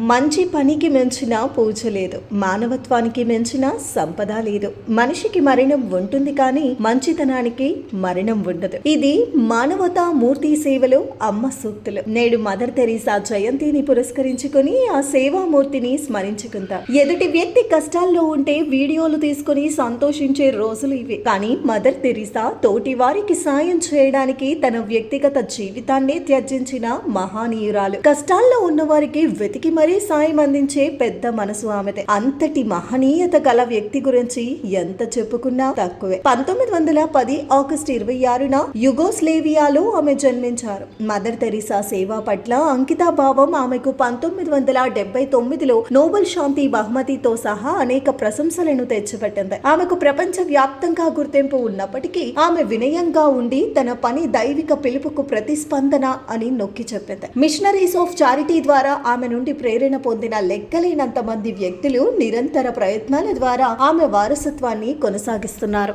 మంచి పనికి మించిన పూజ లేదు, మానవత్వానికి మించిన సంపద లేదు. మనిషికి మరణం ఉంటుంది కానీ మంచితనానికి మరణం ఉండదు. ఇది మానవతా మూర్తి సేవలో అమ్మ సూక్తులు. నేడు మదర్ తెరీసా జయంతిని పురస్కరించుకుని ఆ సేవామూర్తిని స్మరించుకుంటాం. ఎదుటి వ్యక్తి కష్టాల్లో ఉంటే వీడియోలు తీసుకుని సంతోషించే రోజులు ఇవి. కానీ మదర్ తెరీసా తోటి వారికి సాయం చేయడానికి తన వ్యక్తిగత జీవితాన్ని త్యజించిన మహానీయురాలు. కష్టాల్లో ఉన్న వారికి వెతికి మరీ సాయం అందించే పెద్ద మనసు ఆమెదే. అంతటి మహనీయత గల వ్యక్తి గురించి ఎంత చెప్పుకున్నా తక్కువే. 1910 ఆగస్టు 26న యుగోస్లేవియాలో ఆమె జన్మించారు. మదర్ తెరీసా సేవ పట్ల అంకితాభావం ఆమెకు 1979లో నోబెల్ శాంతి బహుమతితో సహా అనేక ప్రశంసలను తెచ్చిపెట్టింది. ఆమెకు ప్రపంచ వ్యాప్తంగా గుర్తింపు ఉన్నప్పటికీ ఆమె వినయంగా ఉండి తన పని దైవిక పిలుపుకు ప్రతిస్పందన అని నొక్కి చెప్పింది. మిషనరీస్ ఆఫ్ చారిటీ ద్వారా ఆమె నుండి ప్రేరణ పొందిన లెక్కలేనంత మంది వ్యక్తులు నిరంతర ప్రయత్నాల ద్వారా ఆమె వారసత్వాన్ని కొనసాగిస్తున్నారు.